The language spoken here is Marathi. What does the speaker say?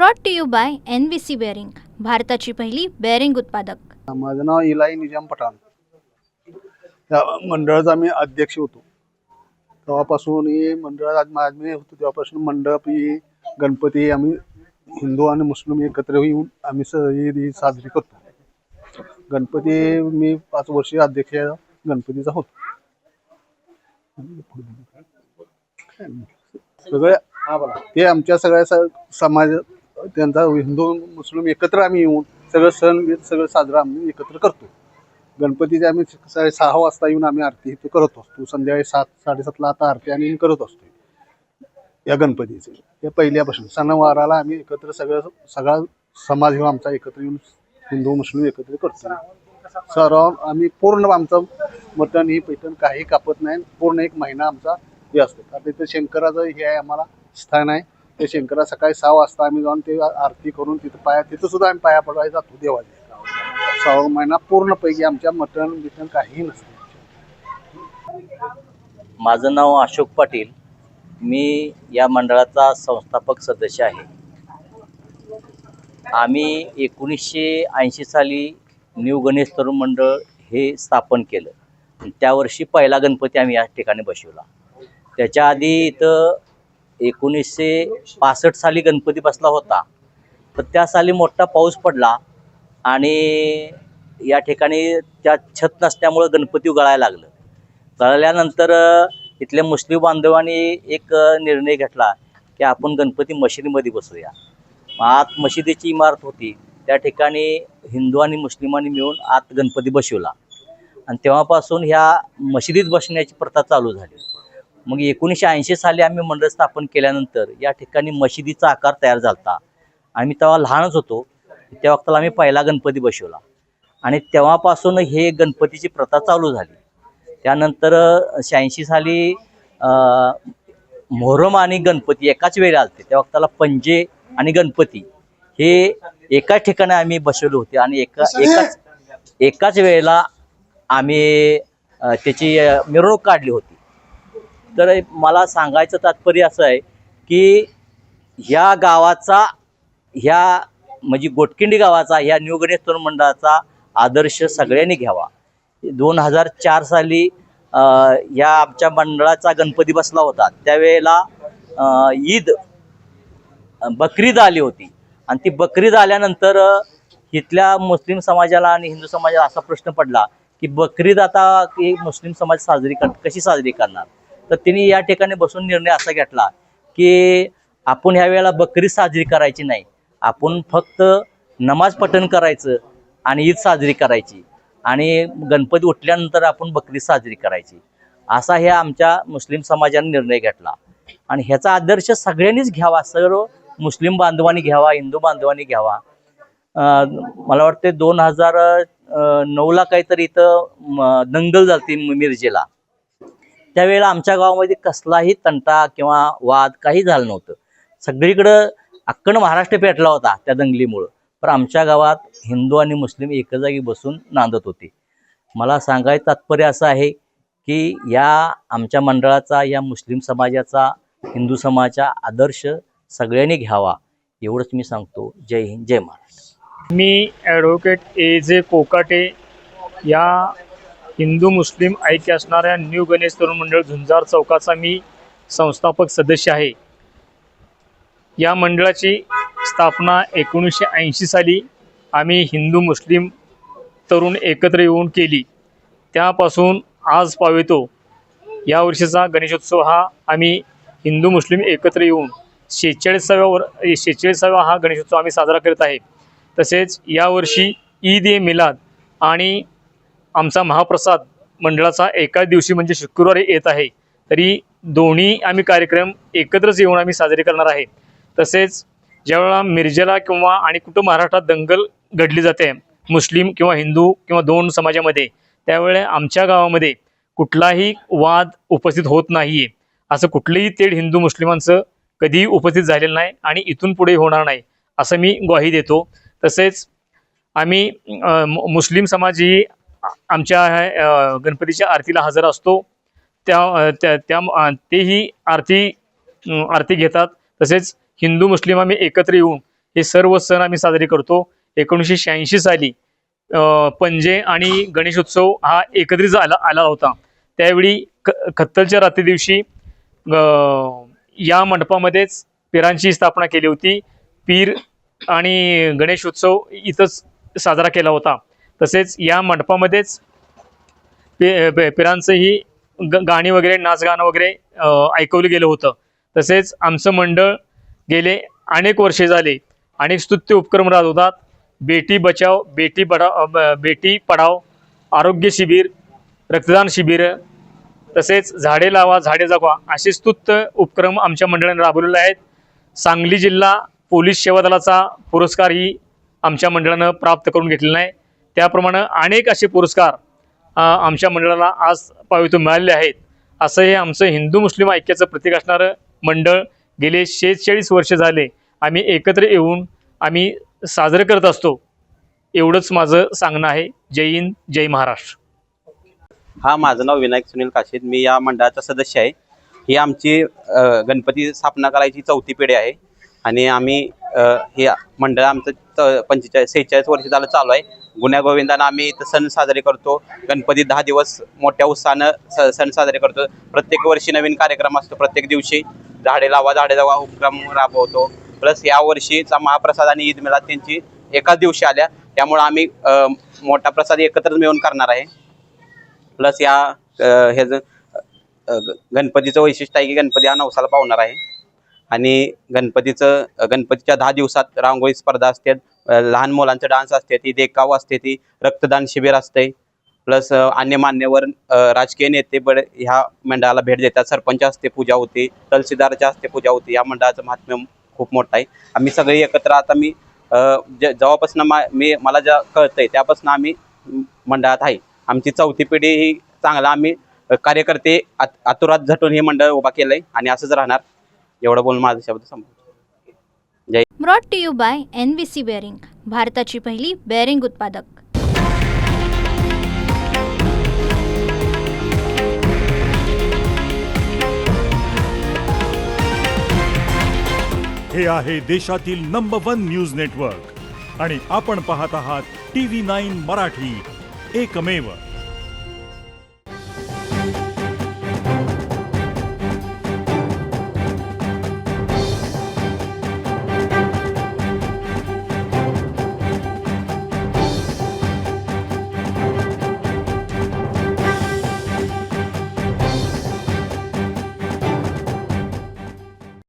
Brought to you by NVC bearing, भारताची पहिली बेअरिंग उत्पादक. माझं नाव इलाई निजाम पठाण. त्या मंडळाचा मी अध्यक्ष होतो. तेव्हापासून हे मंडळात मी होतो तेव्हापासून मंडप ही गणपती आम्ही हिंदू आणि मुस्लिम एकत्र येऊन आम्ही ही साजरी करतो. गणपती मी 5 वर्षीय अध्यक्ष गणपतीचा होतो. सगळे ते आमच्या सगळ्या समाज त्यांचा हिंदू मुस्लिम एकत्र आम्ही येऊन सगळं सण सगळं साजरा आम्ही एकत्र करतो. गणपतीचे आम्ही 6 वाजता येऊन आम्ही आरती इथे करत असतो. संध्याकाळी 7-7:30ला आता आरती आणि करत असतो या गणपतीचे. हे पहिल्यापासून सणवाराला आम्ही एकत्र सगळा समाज घेऊन आमचा एकत्र येऊन हिंदू मुस्लिम एकत्र करतो. सर्व आम्ही पूर्ण आमचं मटण ही पैठण काही कापत नाही. पूर्ण 1 महिना आमचा हे असतो. आता इथे शंकराचं हे आहे आम्हाला स्थान आहे. ते शंकरा सकाळी 6 वाजता आम्ही जाऊन ते आरती करून तिथं सुद्धा आम्ही पाया पडायला जातो देवाच्या. 6 महिना पूर्णपैकी आमच्या मटण बिटण काहीही नसतं. माझं नाव अशोक पाटील. मी या मंडळाचा संस्थापक सदस्य आहे. आम्ही 1980 साली न्यू गणेश तरुण मंडळ हे स्थापन केलं. त्या वर्षी पहिला गणपती आम्ही या ठिकाणी बसवला. त्याच्या आधी इथं 1965 साली गणपती बसला होता. तर त्या साली मोठा पाऊस पडला आणि या ठिकाणी त्या छत नसल्यामुळं गणपती गळायला लागलं. गळाल्यानंतर इथल्या मुस्लिम बांधवांनी एक निर्णय घेतला की आपण गणपती मशिदीमध्ये बसूया. आत मशिदीची इमारत होती. त्या ठिकाणी हिंदू आणि मुस्लिमांनी मिळून आत गणपती बसवला आणि तेव्हापासून ह्या मशिदीत बसण्याची प्रथा चालू झाली. मग 1980 साली आम्ही मंडळ स्थापन केल्यानंतर या ठिकाणी मशिदीचा आकार तयार झाला होता. आम्ही तेव्हा लहानच होतो. त्या वक्ताला आम्ही पहिला गणपती बसवला आणि तेव्हापासून हे गणपतीची प्रथा चालू झाली. त्यानंतर 86 साली मोहरम आणि गणपती एकाच वेळी आलते. त्या वक्ताला पंजे आणि गणपती हे एकाच ठिकाणी आम्ही बसवले होते आणि एकाच वेळेला आम्ही त्याची मिरवणूक काढली होती. तर मला सांगायचं तात्पर्य असं आहे की ह्या गावाचा म्हणजे गोटकिंडी गावाचा ह्या न्यू गणेश तरुण मंडळाचा आदर्श सगळ्यांनी घ्यावा. 2004 साली या आमच्या मंडळाचा गणपती बसला होता. त्यावेळेला बकरीद आली होती आणि ती बकरीद आल्यानंतर इथल्या मुस्लिम समाजाला आणि हिंदू समाजाला असा प्रश्न पडला की बकरीद आता की मुस्लिम समाज कशी साजरी करणार. तर त्यांनी या ठिकाणी बसून निर्णय असा घेतला की आपण ह्या वेळेला बकरीद साजरी करायची नाही. आपण फक्त नमाज पठण करायचं आणि ईद साजरी करायची आणि गणपती उठल्यानंतर आपण बकरीद साजरी करायची. असा हे आमच्या मुस्लिम समाजाने निर्णय घेतला आणि ह्याचा आदर्श सगळ्यांनीच घ्यावा. सर्व मुस्लिम बांधवांनी घ्यावा, हिंदू बांधवांनी घ्यावा. मला वाटते 2009ला काहीतरी इथं दंगल झाली मिरजेला. त्यावेळेला आमच्या गावामध्ये कसलाही तंटा किंवा वाद काही झालं नव्हतं. सगळीकडं अख्खं महाराष्ट्र पेटला होता त्या दंगलीमुळं. पण आमच्या गावात हिंदू आणि मुस्लिम एका जागी बसून नांदत होते. मला सांगायचं तात्पर्य असं आहे की या आमच्या मंडळाचा, या मुस्लिम समाजाचा, हिंदू समाजाचा आदर्श सगळ्यांनी घ्यावा एवढंच मी सांगतो. जय हिंद, जय महाराष्ट्र. मी ॲडव्होकेट A.J. कोकाटे या हिंदू मुस्लिम ऐक्य असणाऱ्या न्यू गणेश तरुण मंडळ झुंजार चौकाचा मी संस्थापक सदस्य आहे. या मंडळाची स्थापना 1980 साली आम्ही हिंदू मुस्लिम तरुण एकत्र येऊन केली. त्यापासून आज पावेतो या वर्षीचा गणेशोत्सव हा आम्ही हिंदू मुस्लिम एकत्र येऊन 46वा हा गणेशोत्सव आम्ही साजरा करत आहे. तसेच यावर्षी ईद ए मिलाद आणि आमचा महाप्रसाद मंडळाचा एका दिवशी म्हणजे शुक्रवारी येत आहे. तरी दोन्ही आम्ही कार्यक्रम एकत्रच येऊन आम्ही साजरे करणार आहे. तसेच ज्यावेळेला मिरजेला किंवा आणि कुठं महाराष्ट्रात दंगल घडली जाते मुस्लिम किंवा हिंदू किंवा 2 समाजामध्ये, त्यावेळे आमच्या गावामध्ये कुठलाही वाद उपस्थित होत नाही आहे. असं कुठलंही तेढ हिंदू मुस्लिमांचं कधीही उपस्थित झालेलं नाही आणि इथून पुढे होणार नाही असं मी ग्वाही देतो. तसेच आम्ही मुस्लिम समाज ही आमच्या गणपतीच्या आरतीला हजर असतो. तेही आरती घेतात. तसेच हिंदू मुस्लिम आम्ही एकत्र येऊन हे सर्व सण आम्ही साजरे करतो. 1986 साली पंजे आणि गणेशोत्सव हा एकत्रित आला होता. त्यावेळी खत्तलच्या रात्री दिवशी या मंडपामध्येच पिरांची स्थापना केली होती. पीर आणि गणेशोत्सव इथंच साजरा केला होता. तसेच या मंडपामध्येच पिरांचंही गाणी वगैरे नाचगाणं वगैरे ऐकवलं गेलं होतं. तसेच आमचं मंडळ गेले अनेक वर्षे झाले अनेक स्तुत्य उपक्रम राबवतात. बेटी बचाव बेटी पढाव, आरोग्य शिबिर, रक्तदान शिबिर, तसेच झाडे लावा झाडे जगवा असे स्तुत्य उपक्रम आमच्या मंडळाने राबवलेले आहेत. सांगली जिल्हा पोलीस सेवा दलाचा पुरस्कारही आमच्या मंडळानं प्राप्त करून घेतलेला आहे. त्याप्रमाणे अनेक असे पुरस्कार आमच्या मंडळाला आज पावित्र्य मिळालेले आहेत. असं हे आमचं हिंदू मुस्लिम ऐक्याचं प्रतीक असणारं मंडळ गेले 46 वर्ष झाले आम्ही एकत्र येऊन आम्ही साजरं करत असतो. एवढंच माझं सांगणं आहे. जय हिंद, जय महाराष्ट्र. हा, माझं नाव विनायक सुनील काशीद. मी या मंडळाचा सदस्य आहे. ही आमची गणपती स्थापना करायची 4थी पिढी आहे आणि आम्ही हे मंडळ आमचं 46 वर्ष झालं चालू आहे. गुण्यागोविंदानं आम्ही इथं सण साजरे करतो. गणपती 10 दिवस मोठ्या उत्साहानं सण साजरे करतो. प्रत्येक वर्षी नवीन कार्यक्रम असतो. प्रत्येक दिवशी झाडे लावा झाडे जगवा उपक्रम राबवतो. प्लस या वर्षीचा महाप्रसाद आणि ईद मिलाद त्यांची एकाच दिवशी आल्या, त्यामुळे आम्ही मोठा प्रसाद एकत्र मिळून करणार आहे. प्लस या ह्याचं गणपतीचं वैशिष्ट्य आहे की गणपती हा नवसाला पावणार आहे आणि गणपतीच्या 10 दिवसात रांगोळी स्पर्धा असते, लहान मुलांचं डान्स असते, ती देखाव असते, ती रक्तदान शिबिर असते. प्लस अन्य मान्यवर राजकीय नेते ह्या मंडळाला भेट देतात. सरपंच हस्ते पूजा होती, तहसीलदाराच्या हस्ते पूजा होती. या मंडळाचं महात्म्य खूप मोठं आहे. आम्ही सगळे एकत्र आता मी जेव्हापासून मला ज्या कळतंय त्यापासून आम्ही मंडळात आहे. आमची 4थी पिढी ही चांगला आम्ही कार्यकर्ते आतुरात झटून हे मंडळ उभा केलंय आणि असंच राहणार. एवढं बोलून माझा शब्द संपवतो. Brought to you by NVC bearing, भारताची पहिली बेअरिंग उत्पादक. हे आहे देशातील नंबर 1 न्यूज नेटवर्क आणि आपण पाहत आहात TV9 मराठी, एकमेव.